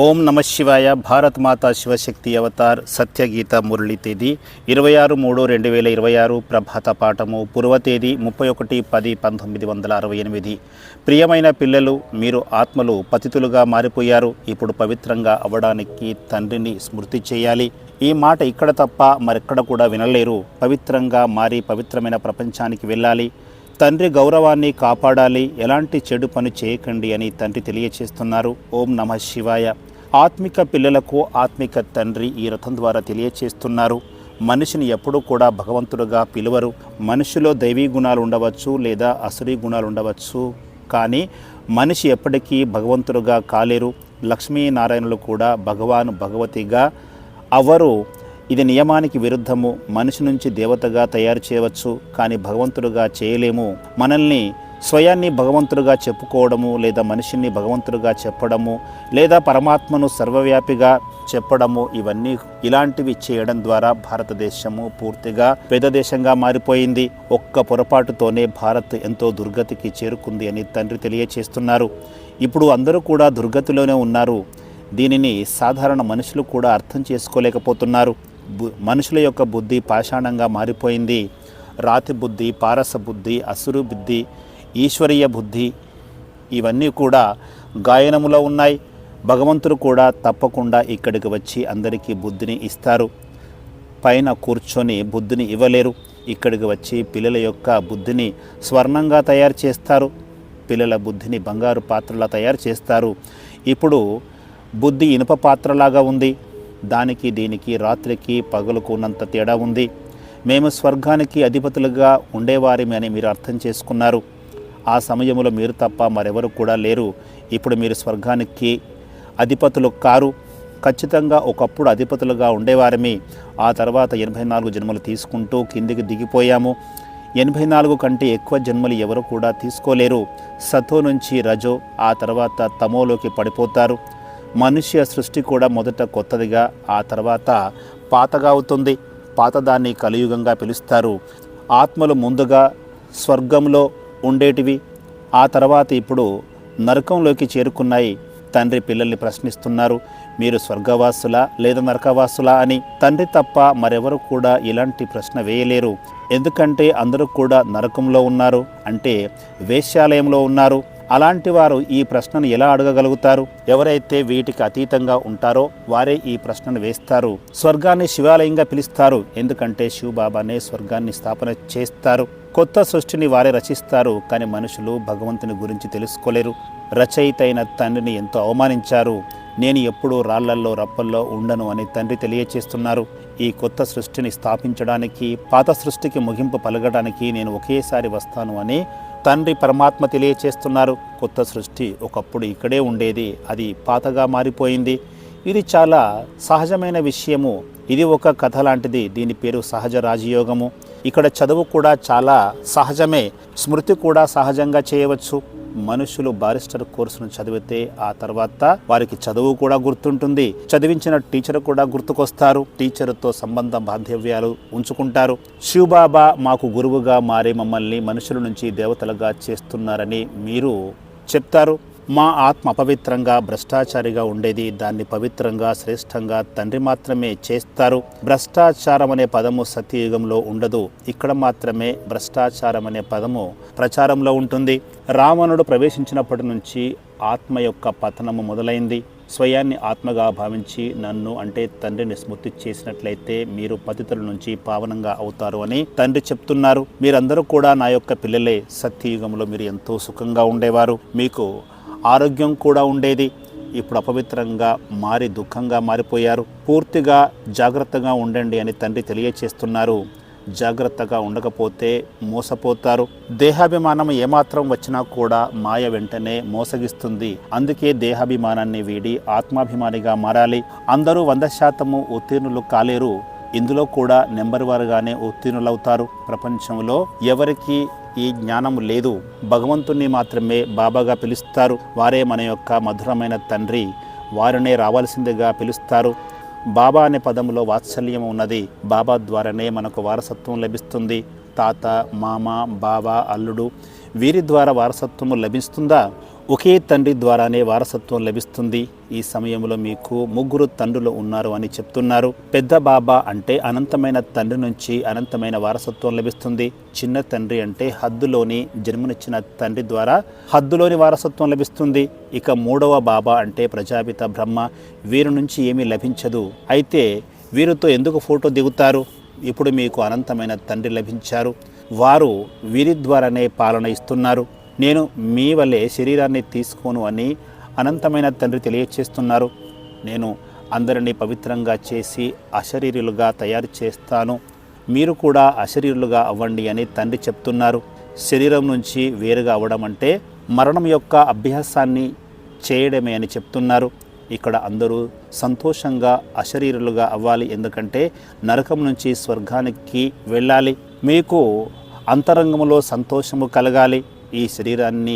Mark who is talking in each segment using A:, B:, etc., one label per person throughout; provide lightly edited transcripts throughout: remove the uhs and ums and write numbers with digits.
A: ఓం నమ శివాయ. భారత్ మాతా శివశక్తి అవతార్ సత్యగీత మురళి తేదీ 26/3/2026 ప్రభాత పాఠము. పూర్వ తేదీ 31/10/1968. ప్రియమైన పిల్లలు, మీరు ఆత్మలు పతితులుగా మారిపోయారు. ఇప్పుడు పవిత్రంగా అవ్వడానికి తండ్రిని స్మృతి చేయాలి. ఈ మాట ఇక్కడ తప్ప మరెక్కడ కూడా వినలేరు. పవిత్రంగా మారి పవిత్రమైన ప్రపంచానికి వెళ్ళాలి. తండ్రి గౌరవాన్ని కాపాడాలి. ఎలాంటి చెడు పని చేయకండి అని తండ్రి తెలియచేస్తున్నారు. ఓం నమ శివాయ. ఆత్మిక పిల్లలకు ఆత్మిక తండ్రి ఈ రథం ద్వారా తెలియచేస్తున్నారు. మనిషిని ఎప్పుడూ కూడా భగవంతుడుగా పిలువరు. మనిషిలో దైవీ గుణాలు ఉండవచ్చు, లేదా అసురీ గుణాలు ఉండవచ్చు, కానీ మనిషి ఎప్పటికీ భగవంతుడుగా కాలేరు. లక్ష్మీనారాయణులు కూడా భగవతిగా అవ్వరు. ఇది నియమానికి విరుద్ధము. మనిషి నుంచి దేవతగా తయారు చేయవచ్చు, కానీ భగవంతుడుగా చేయలేము. మనల్ని స్వయాన్ని భగవంతుడుగా చెప్పుకోవడము, లేదా మనిషిని భగవంతుడుగా చెప్పడము, లేదా పరమాత్మను సర్వవ్యాపిగా చెప్పడము, ఇలాంటివి చేయడం ద్వారా భారతదేశము పూర్తిగా పేద దేశంగా మారిపోయింది. ఒక్క పొరపాటుతోనే భారత్ ఎంతో దుర్గతికి చేరుకుంది అని తండ్రి తెలియచేస్తున్నారు. ఇప్పుడు అందరూ కూడా దుర్గతిలోనే ఉన్నారు. దీనిని సాధారణ మనుషులు కూడా అర్థం చేసుకోలేకపోతున్నారు. మనుషుల యొక్క బుద్ధి పాషాణంగా మారిపోయింది. రాతి బుద్ధి, పారస బుద్ధి, అసురు బుద్ధి, ఈశ్వరీయ బుద్ధి ఇవన్నీ కూడా గాయనములో ఉన్నాయి. భగవంతుడు కూడా తప్పకుండా ఇక్కడికి వచ్చి అందరికీ బుద్ధిని ఇస్తారు. పైన కూర్చొని బుద్ధిని ఇవ్వలేరు. ఇక్కడికి వచ్చి పిల్లల యొక్క బుద్ధిని స్వర్ణంగా తయారు చేస్తారు. పిల్లల బుద్ధిని బంగారు పాత్రలా తయారు చేస్తారు. ఇప్పుడు బుద్ధి ఇనుప పాత్రలాగా ఉంది. దానికి దీనికి రాత్రికి పగలుకు ఉన్నంత తేడా ఉంది. మేము స్వర్గానికి అధిపతులుగా ఉండేవారిని అని మీరు అర్థం చేసుకున్నారు. ఆ సమయంలో మీరు తప్ప మరెవరు కూడా లేరు. ఇప్పుడు మీరు స్వర్గానికి అధిపతులు కారు. ఖచ్చితంగా ఒకప్పుడు అధిపతులుగా ఉండేవారిమి. ఆ తర్వాత 84 జన్మలు తీసుకుంటూ కిందికి దిగిపోయాము. 84 కంటే ఎక్కువ జన్మలు ఎవరు కూడా తీసుకోలేరు. సతో నుంచి రజో, ఆ తర్వాత తమోలోకి పడిపోతారు. మనుష్య సృష్టి కూడా మొదట కొత్తదిగా, ఆ తర్వాత పాతగా అవుతుంది. పాతదాన్ని కలియుగంగా పిలుస్తారు. ఆత్మలు ముందుగా స్వర్గంలో ఉండేటివి, ఆ తర్వాత ఇప్పుడు నరకంలోకి చేరుకున్నాయి. తండ్రి పిల్లల్ని ప్రశ్నిస్తున్నారు, మీరు స్వర్గవాసులా లేదా నరకవాసులా అని. తండ్రి తప్ప మరెవరు కూడా ఇలాంటి ప్రశ్న వేయలేరు. ఎందుకంటే అందరూ కూడా నరకంలో ఉన్నారు, అంటే వేశ్యాలయంలో ఉన్నారు. అలాంటి వారు ఈ ప్రశ్నను ఎలా అడగగలుగుతారు? ఎవరైతే వీటికి అతీతంగా ఉంటారో వారే ఈ ప్రశ్నను వేస్తారు. స్వర్గాన్ని శివాలయంగా పిలుస్తారు, ఎందుకంటే శివబాబానే స్వర్గాన్ని స్థాపన చేస్తారు. కొత్త సృష్టిని వారే రచిస్తారు, కానీ మనుషులు భగవంతుని గురించి తెలుసుకోలేరు. రచయిత అయిన తండ్రిని ఎంతో అవమానించారు. నేను ఎప్పుడూ రాళ్లల్లో రప్పల్లో ఉండను అని తండ్రి తెలియచేస్తున్నారు. ఈ కొత్త సృష్టిని స్థాపించడానికి, పాత సృష్టికి ముగింపు పలకడానికి నేను ఒకేసారి వస్తాను అని తండ్రి పరమాత్మ తెలియచేస్తున్నారు. కొత్త సృష్టి ఒకప్పుడు ఇక్కడే ఉండేది, అది పాతగా మారిపోయింది. ఇది చాలా సహజమైన విషయము. ఇది ఒక కథ లాంటిది. దీని పేరు సహజ రాజయోగము. ఇక్కడ చదువు కూడా చాలా సహజమే. స్మృతి కూడా సహజంగా చేయవచ్చు. మనుషులు బారిస్టర్ కోర్సును చదివితే ఆ తర్వాత వారికి చదువు కూడా గుర్తుంటుంది. చదివించిన టీచర్ కూడా గుర్తుకొస్తారు. టీచర్తో సంబంధ బాంధవ్యాలు ఉంచుకుంటారు. శివబాబా మాకు గురువుగా మారి మమ్మల్ని మనుషుల నుంచి దేవతలుగా చేస్తున్నారని మీరు చెప్తారు. మా ఆత్మ అపవిత్రంగా, భ్రష్టాచారిగా ఉండేది. దాన్ని పవిత్రంగా, శ్రేష్టంగా తండ్రి మాత్రమే చేస్తారు. భ్రష్టాచారం అనే పదము సత్యయుగంలో ఉండదు. ఇక్కడ మాత్రమే భ్రష్టాచారం అనే పదము ప్రచారంలో ఉంటుంది. రావణుడు ప్రవేశించినప్పటి నుంచి ఆత్మ యొక్క పతనము మొదలైంది. స్వయాన్ని ఆత్మగా భావించి నన్ను, అంటే తండ్రిని స్మృతి చేసినట్లయితే మీరు పతితుల నుంచి పావనంగా అవుతారు అని తండ్రి చెప్తున్నారు. మీరందరూ కూడా నా యొక్క పిల్లలే. సత్యయుగంలో మీరు ఎంతో సుఖంగా ఉండేవారు. మీకు ఆరోగ్యం కూడా ఉండేది. ఇప్పుడు అపవిత్రంగా మారి దుఃఖంగా మారిపోయారు. పూర్తిగా జాగ్రత్తగా ఉండండి అని తండ్రి తెలియచేస్తున్నారు. జాగ్రత్తగా ఉండకపోతే మోసపోతారు. దేహాభిమానం ఏమాత్రం వచ్చినా కూడా మాయ వెంటనే మోసగిస్తుంది. అందుకే దేహాభిమానాన్ని వీడి ఆత్మాభిమానిగా మారాలి. అందరూ 100% ఉత్తీర్ణులు కాలేరు. ఇందులో కూడా నెంబర్ వారుగానే ఉత్తీర్ణులవుతారు. ప్రపంచంలో ఎవరికి ఈ జ్ఞానం లేదు. భగవంతుణ్ణి మాత్రమే బాబాగా పిలుస్తారు. వారే మన యొక్క మధురమైన తండ్రి. వారినే రావాల్సిందిగా పిలుస్తారు. బాబా అనే పదంలో వాత్సల్యం ఉన్నది. బాబా ద్వారానే మనకు వారసత్వం లభిస్తుంది. తాత, మామ, బావ, అల్లుడు వీరి ద్వారా వారసత్వము లభిస్తుందా? ఒకే తండ్రి ద్వారానే వారసత్వం లభిస్తుంది. ఈ సమయంలో మీకు 3 తండ్రులు ఉన్నారు అని చెప్తున్నారు. పెద్ద బాబా అంటే అనంతమైన తండ్రి నుంచి అనంతమైన వారసత్వం లభిస్తుంది. చిన్న తండ్రి అంటే హద్దులోని జన్మనిచ్చిన తండ్రి ద్వారా హద్దులోని వారసత్వం లభిస్తుంది. ఇక 3వ బాబా అంటే ప్రజాపిత బ్రహ్మ, వీరి నుంచి ఏమీ లభించదు. అయితే వీరితో ఎందుకు ఫోటో దిగుతారు? ఇప్పుడు మీకు అనంతమైన తండ్రి లభించారు. వారు వీరి ద్వారానే పాలన ఇస్తున్నారు. నేను మీ వల్లే శరీరాన్ని తీసుకోను అని అనంతమైన తండ్రి తెలియచేస్తున్నారు. నేను అందరినీ పవిత్రంగా చేసి అశరీరులుగా తయారు చేస్తాను. మీరు కూడా అశరీరులుగా అవ్వండి అని తండ్రి చెప్తున్నారు. శరీరం నుంచి వేరుగా అవ్వడం అంటే మరణం యొక్క అభ్యాసాన్ని చేయడమే అని చెప్తున్నారు. ఇక్కడ అందరూ సంతోషంగా అశరీరులుగా అవ్వాలి. ఎందుకంటే నరకం నుంచి స్వర్గానికి వెళ్ళాలి. మీకు అంతరంగంలో సంతోషము కలగాలి. ఈ శరీరాన్ని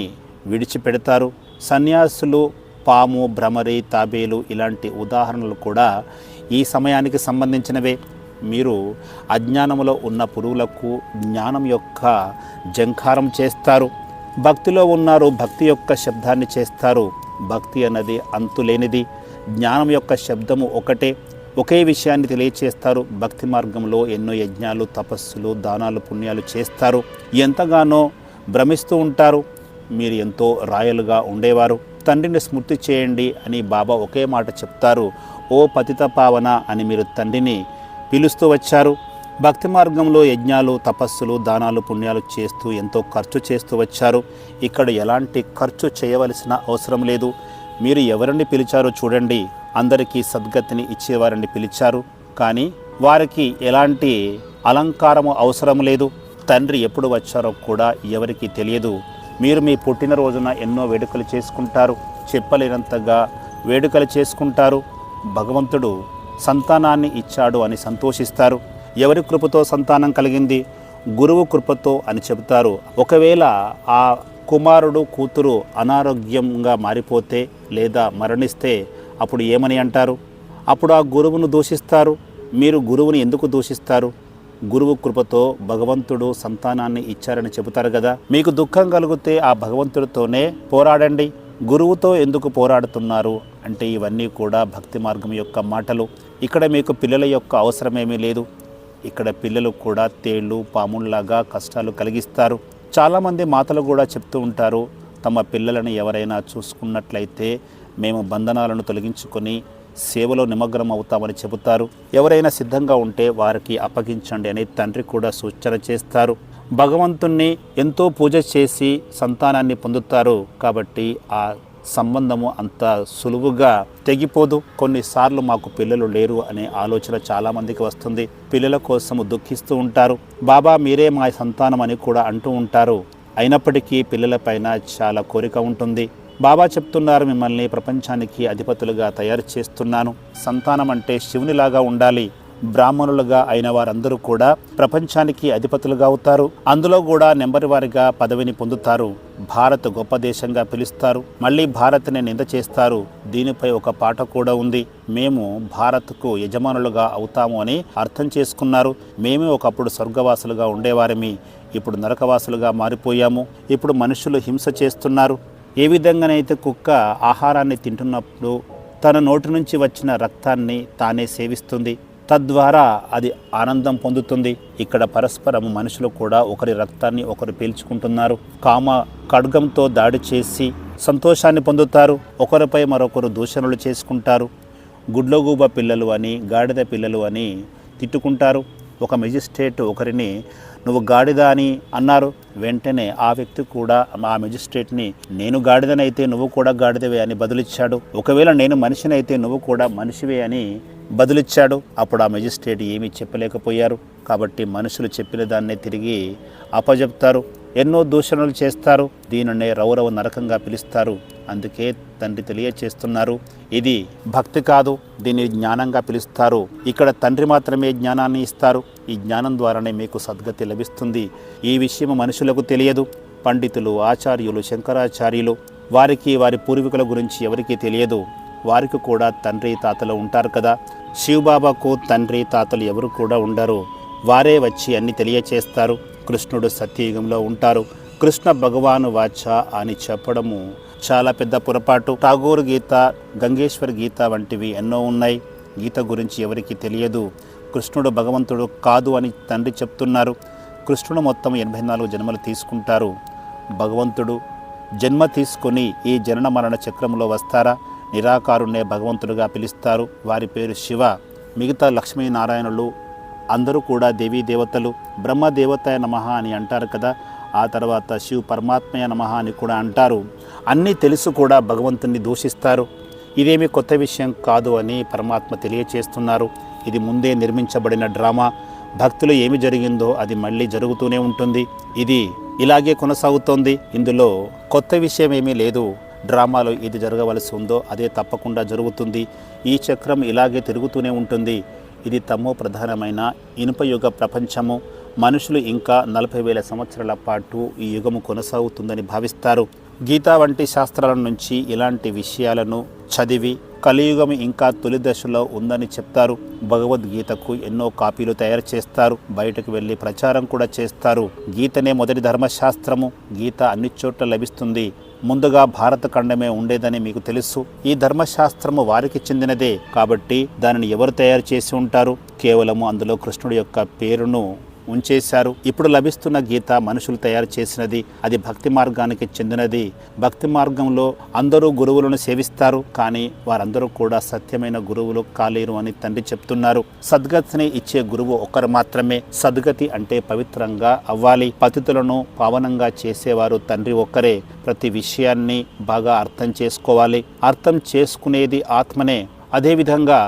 A: విడిచిపెడతారు. సన్యాసులు, పాము, భ్రమరి, తాబేలు ఇలాంటి ఉదాహరణలు కూడా ఈ సమయానికి సంబంధించినవే. మీరు అజ్ఞానంలో ఉన్న పురుగులకు జ్ఞానం యొక్క జంకారం చేస్తారు. భక్తిలో ఉన్నారు, భక్తి యొక్క శబ్దాన్ని చేస్తారు. భక్తి అన్నది అంతులేనిది. జ్ఞానం యొక్క శబ్దము ఒకటే. ఒకే విషయాన్ని తెలియచేస్తారు. భక్తి మార్గంలో ఎన్నో యజ్ఞాలు, తపస్సులు, దానాలు, పుణ్యాలు చేస్తారు. ఎంతగానో భ్రమిస్తూ ఉంటారు. మీరు ఎంతో రాయలుగా ఉండేవారు. తండ్రిని స్మృతి చేయండి అని బాబా ఒకే మాట చెప్తారు. ఓ పతిత పావన అని మీరు తండ్రిని పిలుస్తూ వచ్చారు. భక్తి మార్గంలో యజ్ఞాలు, తపస్సులు, దానాలు, పుణ్యాలు చేస్తూ ఎంతో ఖర్చు చేస్తూ వచ్చారు. ఇక్కడ ఎలాంటి ఖర్చు చేయవలసిన అవసరం లేదు. మీరు ఎవరిని పిలిచారో చూడండి. అందరికీ సద్గతిని ఇచ్చేవారిని పిలిచారు. కానీ వారికి ఎలాంటి అలంకారము అవసరం లేదు. తండ్రి ఎప్పుడు వచ్చారో కూడా ఎవరికీ తెలియదు. మీరు మీ పుట్టినరోజున ఎన్నో వేడుకలు చేసుకుంటారు. చెప్పలేనంతగా వేడుకలు చేసుకుంటారు. భగవంతుడు సంతానాన్ని ఇచ్చాడు అని సంతోషిస్తారు. ఎవరి కృపతో సంతానం కలిగింది? గురువు కృపతో అని చెబుతారు. ఒకవేళ ఆ కుమారుడు, కూతురు అనారోగ్యంగా మారిపోతే లేదా మరణిస్తే అప్పుడు ఏమని అంటారు? అప్పుడు ఆ గురువును దూషిస్తారు. మీరు గురువుని ఎందుకు దూషిస్తారు? గురువు కృపతో భగవంతుడు సంతానాన్ని ఇచ్చారని చెబుతారు కదా. మీకు దుఃఖం కలిగితే ఆ భగవంతుడితోనే పోరాడండి. గురువుతో ఎందుకు పోరాడుతున్నారు అంటే ఇవన్నీ కూడా భక్తి మార్గం యొక్క మాటలు. ఇక్కడ మీకు పిల్లల యొక్క అవసరమేమీ లేదు. ఇక్కడ పిల్లలు కూడా తేళ్ళు, పాముల్లాగా కష్టాలు కలిగిస్తారు. చాలామంది మాటలు కూడా చెప్తూ ఉంటారు. తమ పిల్లలను ఎవరైనా చూసుకున్నట్లయితే మేము బంధనాలను తొలగించుకొని సేవలో నిమగ్నం అవుతామని చెబుతారు. ఎవరైనా సిద్ధంగా ఉంటే వారికి అప్పగించండి అని తండ్రి కూడా సూచన చేస్తారు. భగవంతుణ్ణి ఎంతో పూజ చేసి సంతానాన్ని పొందుతారు. కాబట్టి ఆ సంబంధము అంత సులువుగా తెగిపోదు. కొన్నిసార్లు మాకు పిల్లలు లేరు అనే ఆలోచన చాలామందికి వస్తుంది. పిల్లల కోసము దుఃఖిస్తూ ఉంటారు. బాబా మీరే మా సంతానం అని కూడా అంటూ ఉంటారు. అయినప్పటికీ పిల్లలపైన చాలా కోరిక ఉంటుంది. బాబా చెప్తున్నారు, మిమ్మల్ని ప్రపంచానికి అధిపతులుగా తయారు చేస్తున్నాను. సంతానం అంటే శివునిలాగా ఉండాలి. బ్రాహ్మణులుగా అయిన వారందరూ కూడా ప్రపంచానికి అధిపతులుగా అవుతారు. అందులో కూడా నెంబర్ వారిగా పదవిని పొందుతారు. భారత్ గొప్ప దేశంగా పిలుస్తారు. మళ్ళీ భారత్ని నింద చేస్తారు. దీనిపై ఒక పాట కూడా ఉంది. మేము భారత్కు యజమానులుగా అవుతాము అని అర్థం చేసుకున్నారు. మేమే ఒకప్పుడు స్వర్గవాసులుగా ఉండేవారిమి, ఇప్పుడు నరకవాసులుగా మారిపోయాము. ఇప్పుడు మనుషులు హింస చేస్తున్నారు. ఏ విధంగానైతే కుక్క ఆహారాన్ని తింటున్నప్పుడు తన నోటి నుంచి వచ్చిన రక్తాన్ని తానే సేవిస్తుంది, తద్వారా అది ఆనందం పొందుతుంది. ఇక్కడ పరస్పరం మనుషులు కూడా ఒకరి రక్తాన్ని ఒకరు పీల్చుకుంటున్నారు. కామ ఖడ్గంతో దాడి చేసి సంతోషాన్ని పొందుతారు. ఒకరిపై మరొకరు దూషణలు చేసుకుంటారు. గుడ్లగూబ పిల్లలు అని, గాడిద పిల్లలు అని తిట్టుకుంటారు. ఒక మెజిస్ట్రేట్ ఒకరిని నువ్వు గాడిద అని అన్నారు. వెంటనే ఆ వ్యక్తి కూడా ఆ మెజిస్ట్రేట్ని నేను గాడిదనైతే నువ్వు కూడా గాడిదవే అని బదులిచ్చాడు. ఒకవేళ నేను మనిషినైతే నువ్వు కూడా మనిషివే అని బదులిచ్చాడు. అప్పుడు ఆ మెజిస్ట్రేట్ ఏమీ చెప్పలేకపోయారు. కాబట్టి మనుషులు చెప్పిన దాన్నే తిరిగి అప్పజెప్తారు. ఎన్నో దూషణలు చేస్తారు. దీనినే రౌరవ నరకంగా పిలుస్తారు. అందుకే తండ్రి తెలియచేస్తున్నారు, ఇది భక్తి కాదు, దీన్ని జ్ఞానంగా పిలుస్తారు. ఇక్కడ తండ్రి మాత్రమే జ్ఞానాన్ని ఇస్తారు. ఈ జ్ఞానం ద్వారానే మీకు సద్గతి లభిస్తుంది. ఈ విషయం మనుషులకు తెలియదు. పండితులు, ఆచార్యులు, శంకరాచార్యులు వారికి వారి పూర్వీకుల గురించి ఎవరికీ తెలియదు. వారికి కూడా తండ్రి తాతలు ఉంటారు కదా. శివబాబాకు తండ్రి తాతలు ఎవరు కూడా ఉండరు. వారే వచ్చి అన్ని తెలియచేస్తారు. కృష్ణుడు సత్యయుగంలో ఉంటారు. కృష్ణ భగవాను వాచ అని చెప్పడము చాలా పెద్ద పొరపాటు. ఠాగూర్ గీత, గంగేశ్వర్ గీత వంటివి ఎన్నో ఉన్నాయి. గీత గురించి ఎవరికి తెలియదు. కృష్ణుడు భగవంతుడు కాదు అని తండ్రి చెప్తున్నారు. కృష్ణుడు మొత్తం 84 జన్మలు తీసుకుంటారు. భగవంతుడు జన్మ తీసుకొని ఈ జనన మరణ చక్రంలో వస్తారా? నిరాకారుణ్ణే భగవంతుడుగా పిలుస్తారు. వారి పేరు శివ. మిగతా లక్ష్మీనారాయణులు అందరూ కూడా దేవీ దేవతలు. బ్రహ్మదేవతాయ నమః అని అంటారు కదా, ఆ తర్వాత శివ పరమాత్మయ నమః అని కూడా అంటారు. అన్నీ తెలుసు కూడా భగవంతుని దూషిస్తారు. ఇదేమీ కొత్త విషయం కాదు అని పరమాత్మ తెలియచేస్తున్నారు. ఇది ముందే నిర్మించబడిన డ్రామా. భక్తులు ఏమి జరిగిందో అది మళ్ళీ జరుగుతూనే ఉంటుంది. ఇది ఇలాగే కొనసాగుతోంది. ఇందులో కొత్త విషయం ఏమీ లేదు. డ్రామాలో ఏది జరగవలసి ఉందో అదే తప్పకుండా జరుగుతుంది. ఈ చక్రం ఇలాగే తిరుగుతూనే ఉంటుంది. ఇది తమో ప్రధానమైన ఇనుపయుగ ప్రపంచము. మనుషులు ఇంకా 40,000 సంవత్సరాల పాటు ఈ యుగము కొనసాగుతుందని భావిస్తారు. గీతా వంటి శాస్త్రాల నుంచి ఇలాంటి విషయాలను చదివి కలియుగం ఇంకా తొలి దశలో ఉందని చెప్తారు. భగవద్గీతకు ఎన్నో కాపీలు తయారు చేస్తారు. బయటకు వెళ్ళి ప్రచారం కూడా చేస్తారు. గీతనే మొదటి ధర్మశాస్త్రము. గీత అన్ని చోట్ల లభిస్తుంది. ముందుగా భారత ఖండమే ఉండేదని మీకు తెలుసు. ఈ ధర్మశాస్త్రము వారికి చెందినదే కాబట్టి దానిని ఎవరు తయారు చేసి ఉంటారు? కేవలము అందులో కృష్ణుడి యొక్క పేరును ఉంచేశారు. ఇప్పుడు లభిస్తున్న గీత మనుషులు తయారు చేసినది. అది భక్తి మార్గానికి చెందినది. భక్తి మార్గంలో అందరూ గురువులను సేవిస్తారు, కానీ వారందరూ కూడా సత్యమైన గురువులు కాలేరు అని తండ్రి చెప్తున్నారు. సద్గతిని ఇచ్చే గురువు ఒకరు మాత్రమే. సద్గతి అంటే పవిత్రంగా అవ్వాలి. పతితులను పావనంగా చేసేవారు తండ్రి ఒక్కరే. ప్రతి విషయాన్ని బాగా అర్థం చేసుకోవాలి. అర్థం చేసుకునేది ఆత్మనే. అదేవిధంగా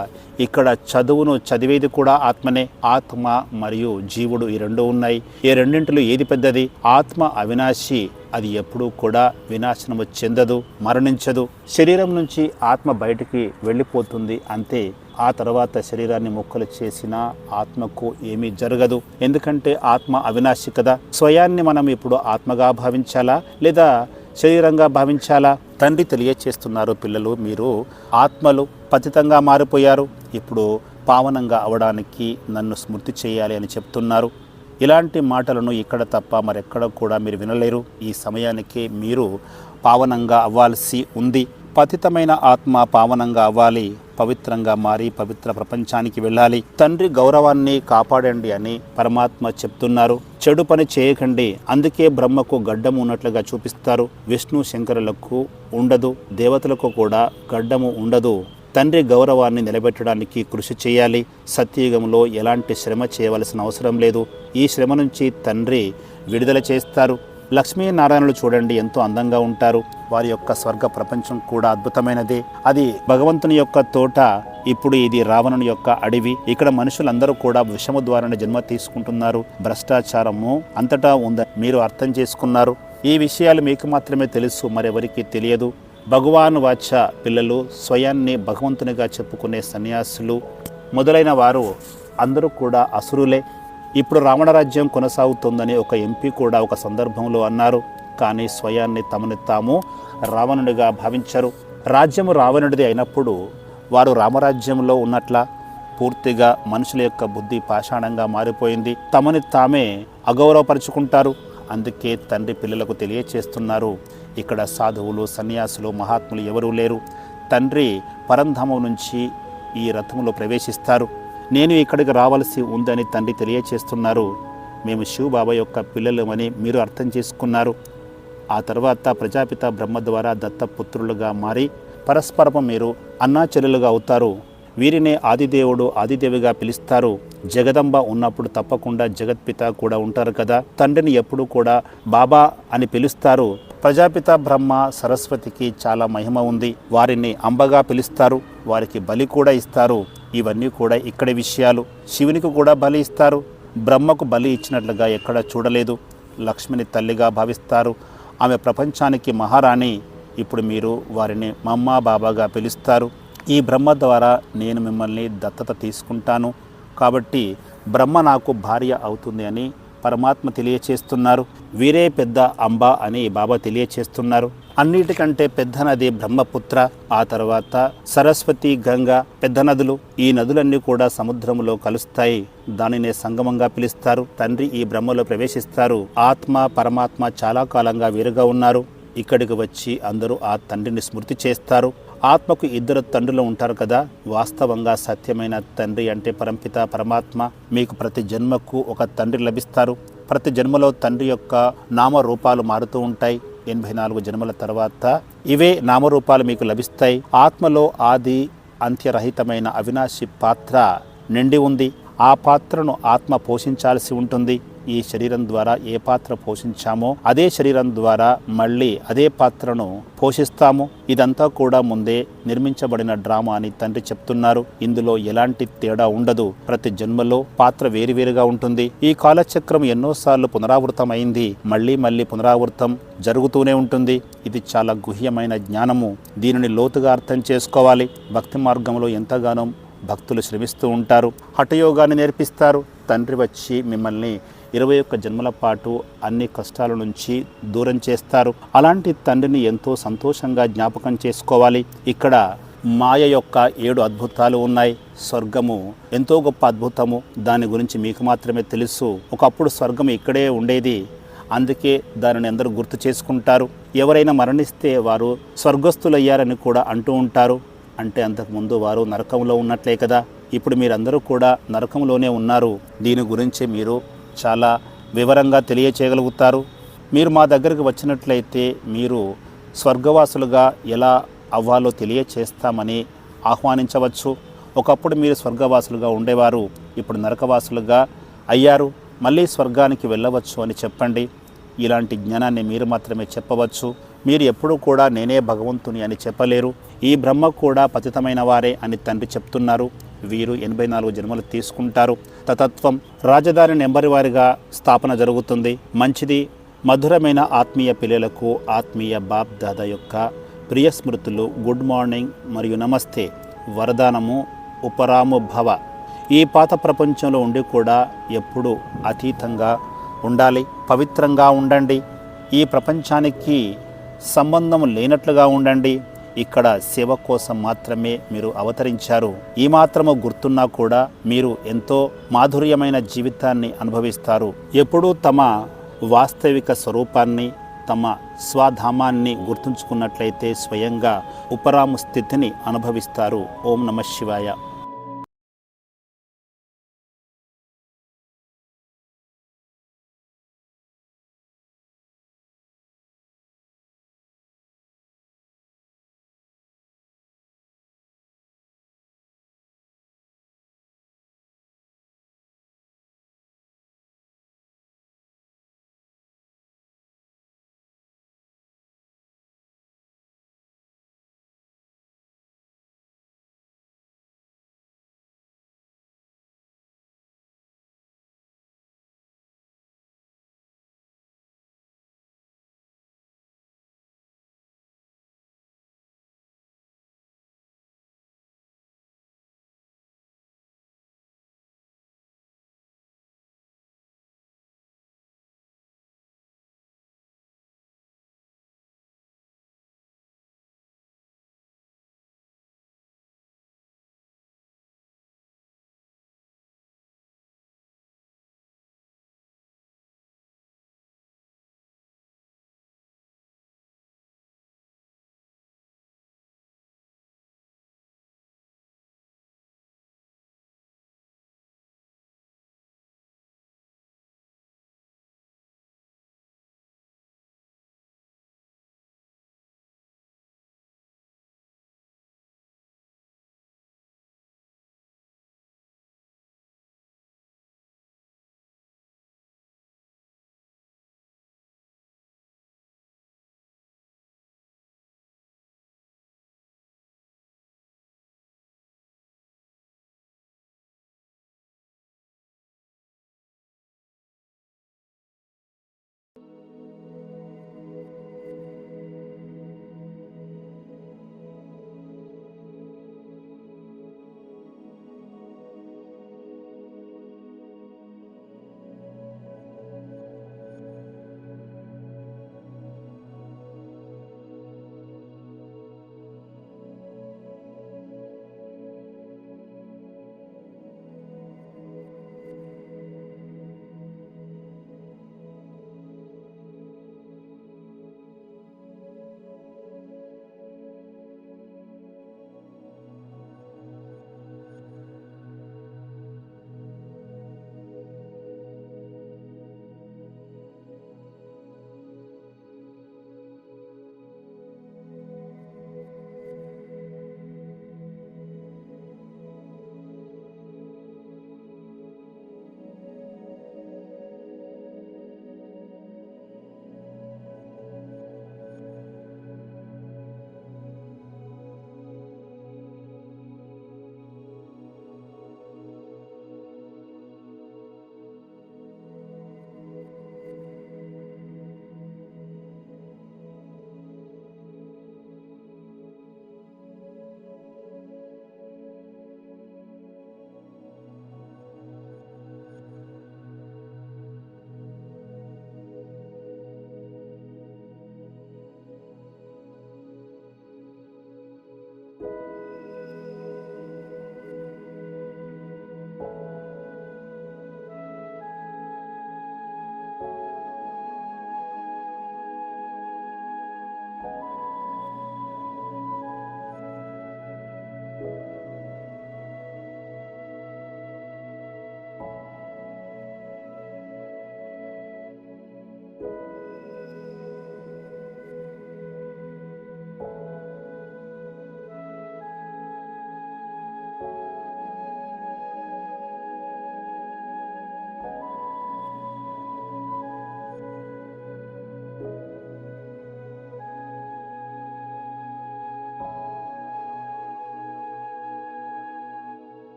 A: ఇక్కడ చదువును చదివేది కూడా ఆత్మనే. ఆత్మ మరియు జీవుడు ఈ రెండు ఉన్నాయి. ఈ రెండింటిలో ఏది పెద్దది? ఆత్మ అవినాశి. అది ఎప్పుడూ కూడా వినాశనము చెందదు, మరణించదు. శరీరం నుంచి ఆత్మ బయటికి వెళ్ళిపోతుంది అంతే. ఆ తర్వాత శరీరాన్ని ముక్కలు చేసినా ఆత్మకు ఏమీ జరగదు. ఎందుకంటే ఆత్మ అవినాశి కదా. స్వయాన్ని మనం ఇప్పుడు ఆత్మగా భావించాలా లేదా శరీరంగా భావించాలా? తండ్రి తెలియచేస్తున్నారు, పిల్లలు మీరు ఆత్మలు పతితంగా మారిపోయారు. ఇప్పుడు పావనంగా అవడానికి నన్ను స్మృతి చేయాలి అని చెప్తున్నారు. ఇలాంటి మాటలను ఇక్కడ తప్ప మరెక్కడ కూడా మీరు వినలేరు. ఈ సమయానికి మీరు పావనంగా అవ్వాల్సి ఉంది. పతితమైన ఆత్మ పావనంగా అవ్వాలి. పవిత్రంగా మారి పవిత్ర ప్రపంచానికి వెళ్ళాలి. తండ్రి గౌరవాన్ని కాపాడండి అని పరమాత్మ చెప్తున్నారు. చెడు పని చేయకండి. అందుకే బ్రహ్మకు గడ్డము ఉన్నట్లుగా చూపిస్తారు. విష్ణు శంకరులకు ఉండదు, దేవతలకు కూడా గడ్డము ఉండదు. తండ్రి గౌరవాన్ని నిలబెట్టడానికి కృషి చేయాలి. సత్యయుగంలో ఎలాంటి శ్రమ చేయవలసిన అవసరం లేదు. ఈ శ్రమ నుంచి తండ్రి విడుదల చేస్తారు. లక్ష్మీనారాయణులు చూడండి, ఎంతో అందంగా ఉంటారు. వారి యొక్క స్వర్గ ప్రపంచం కూడా అద్భుతమైనదే. అది భగవంతుని యొక్క తోట. ఇప్పుడు ఇది రావణుని యొక్క అడవి. ఇక్కడ మనుషులందరూ కూడా విషము ద్వారానే జన్మ తీసుకుంటున్నారు. భ్రష్టాచారము అంతటా ఉందని మీరు అర్థం చేసుకున్నారు. ఈ విషయాలు మీకు మాత్రమే తెలుసు, మరెవరికి తెలియదు. భగవాను వాచ పిల్లలు, స్వయాన్ని భగవంతునిగా చెప్పుకునే సన్యాసులు మొదలైన వారు అందరూ కూడా అసురులే. ఇప్పుడు రావణరాజ్యం కొనసాగుతుందని ఒక ఎంపీ కూడా ఒక సందర్భంలో అన్నారు. కానీ స్వయాన్ని తమని తాము రావణుడిగా భావించరు. రాజ్యము రావణుడిది అయినప్పుడు వారు రామరాజ్యంలో ఉన్నట్లా? పూర్తిగా మనుషుల యొక్క బుద్ధి పాషాణంగా మారిపోయింది. తమని తామే అగౌరవపరుచుకుంటారు. అందుకే తండ్రి పిల్లలకు తెలియచేస్తున్నారు, ఇక్కడ సాధువులు, సన్యాసులు, మహాత్ములు ఎవరూ లేరు. తండ్రి పరంధామం నుంచి ఈ రథంలో ప్రవేశిస్తారు. నేను ఇక్కడికి రావాల్సి ఉందని తండ్రి తెలియచేస్తున్నారు. మేము శివబాబా యొక్క పిల్లలమని మీరు అర్థం చేసుకున్నారు. ఆ తర్వాత ప్రజాపిత బ్రహ్మ ద్వారా దత్తపుత్రులుగా మారి పరస్పరం మీరు అన్నా చెల్లెలుగా అవుతారు. వీరినే ఆదిదేవుడు, ఆదిదేవిగా పిలుస్తారు. జగదంబ ఉన్నప్పుడు తప్పకుండా జగత్పిత కూడా ఉంటారు కదా. తండ్రిని ఎప్పుడు కూడా బాబా అని పిలుస్తారు. ప్రజాపిత బ్రహ్మ సరస్వతికి చాలా మహిమ ఉంది. వారిని అంబగా పిలుస్తారు. వారికి బలి కూడా ఇస్తారు. ఇవన్నీ కూడా ఇక్కడి విషయాలు. శివునికి కూడా బలి ఇస్తారు. బ్రహ్మకు బలి ఇచ్చినట్లుగా ఎక్కడ చూడలేదు. లక్ష్మిని తల్లిగా భావిస్తారు. ఆమె ప్రపంచానికి మహారాణి. ఇప్పుడు మీరు వారిని మమ్మ, బాబాగా పిలుస్తారు. ఈ బ్రహ్మ ద్వారా నేను మిమ్మల్ని దత్తత తీసుకుంటాను, కాబట్టి బ్రహ్మ నాకు భార్య అవుతుంది అని పరమాత్మ తెలియచేస్తున్నారు. వీరే పెద్ద అంబా అని బాబా తెలియచేస్తున్నారు. అన్నిటికంటే పెద్ద నది బ్రహ్మపుత్ర, ఆ తర్వాత సరస్వతి, గంగా పెద్ద నదులు. ఈ నదులన్నీ కూడా సముద్రంలో కలుస్తాయి. దానినే సంగమంగా పిలుస్తారు. తండ్రి ఈ బ్రహ్మలో ప్రవేశిస్తారు. ఆత్మ పరమాత్మ చాలా కాలంగా వేరుగా ఉన్నారు. ఇక్కడికి వచ్చి అందరూ ఆ తండ్రిని స్మృతి చేస్తారు. ఆత్మకు ఇద్దరు తండ్రులు ఉంటారు కదా. వాస్తవంగా సత్యమైన తండ్రి అంటే పరంపిత పరమాత్మ. మీకు ప్రతి జన్మకు ఒక తండ్రి లభిస్తారు. ప్రతి జన్మలో తండ్రి యొక్క నామరూపాలు మారుతూ ఉంటాయి. 84 జన్మల తర్వాత ఇవే నామరూపాలు మీకు లభిస్తాయి. ఆత్మలో ఆది అంత్యరహితమైన అవినాశి పాత్ర నిండి ఉంది. ఆ పాత్రను ఆత్మ పోషించాల్సి ఉంటుంది. ఈ శరీరం ద్వారా ఏ పాత్ర పోషించామో అదే శరీరం ద్వారా మళ్ళీ అదే పాత్రను పోషిస్తాము. ఇదంతా కూడా ముందే నిర్మించబడిన డ్రామా అని తండ్రి చెప్తున్నారు. ఇందులో ఎలాంటి తేడా ఉండదు. ప్రతి జన్మలో పాత్ర వేరువేరుగా ఉంటుంది. ఈ కాలచక్రం ఎన్నోసార్లు పునరావృతమైంది. మళ్ళీ పునరావృతం జరుగుతూనే ఉంటుంది. ఇది చాలా గుహ్యమైన జ్ఞానము. దీనిని లోతుగా అర్థం చేసుకోవాలి. భక్తి మార్గంలో ఎంతగానో భక్తులు శ్రమిస్తూ ఉంటారు. హఠయోగాన్ని నేర్పిస్తారు. తండ్రి వచ్చి మిమ్మల్ని 21 జన్మల పాటు అన్ని కష్టాల నుంచి దూరం చేస్తారు. అలాంటి తండ్రిని ఎంతో సంతోషంగా జ్ఞాపకం చేసుకోవాలి. ఇక్కడ మాయ యొక్క 7 అద్భుతాలు ఉన్నాయి. స్వర్గము ఎంతో గొప్ప అద్భుతము. దాని గురించి మీకు మాత్రమే తెలుసు. ఒకప్పుడు స్వర్గం ఇక్కడే ఉండేది. అందుకే దానిని అందరూ గుర్తు చేసుకుంటారు. ఎవరైనా మరణిస్తే వారు స్వర్గస్థులయ్యారని కూడా అంటూ ఉంటారు. అంటే అంతకుముందు వారు నరకంలో ఉన్నట్లే కదా. ఇప్పుడు మీరందరూ కూడా నరకంలోనే ఉన్నారు. దీని గురించి మీరు చాలా వివరంగా తెలియచేయగలుగుతారు. మీరు మా దగ్గరకు వచ్చినట్లయితే మీరు స్వర్గవాసులుగా ఎలా అవ్వాలో తెలియచేస్తామని ఆహ్వానించవచ్చు. ఒకప్పుడు మీరు స్వర్గవాసులుగా ఉండేవారు, ఇప్పుడు నరకవాసులుగా అయ్యారు. మళ్ళీ స్వర్గానికి వెళ్ళవచ్చు అని చెప్పండి. ఇలాంటి జ్ఞానాన్ని మీరు మాత్రమే చెప్పవచ్చు. మీరు ఎప్పుడూ కూడా నేనే భగవంతుని అని చెప్పలేరు. ఈ బ్రహ్మ కూడా పతితమైన వారే అని తండ్రి చెప్తున్నారు. వీరు 84 జన్మలు తీసుకుంటారు. తతత్వం రాజధాని నెంబర్ వారిగా స్థాపన జరుగుతుంది. మంచిది. మధురమైన ఆత్మీయ పిల్లలకు ఆత్మీయ బాప్ దాదా యొక్క ప్రియ స్మృతులు. గుడ్ మార్నింగ్ మరియు నమస్తే. వరదానము ఉపరాము భవ. ఈ పాత ప్రపంచంలో ఉండి కూడా ఎప్పుడు అతీతంగా ఉండాలి. పవిత్రంగా ఉండండి. ఈ ప్రపంచానికి సంబంధం లేనట్లుగా ఉండండి. ఇక్కడ సేవ కోసం మాత్రమే మీరు అవతరించారు. ఈ మాత్రము గుర్తున్నా కూడా మీరు ఎంతో మాధుర్యమైన జీవితాన్ని అనుభవిస్తారు. ఎప్పుడూ తమ వాస్తవిక స్వరూపాన్ని, తమ స్వధామాన్ని గుర్తుంచుకున్నట్లయితే స్వయంగా ఉపరాము స్థితిని అనుభవిస్తారు. ఓం నమః శివాయ.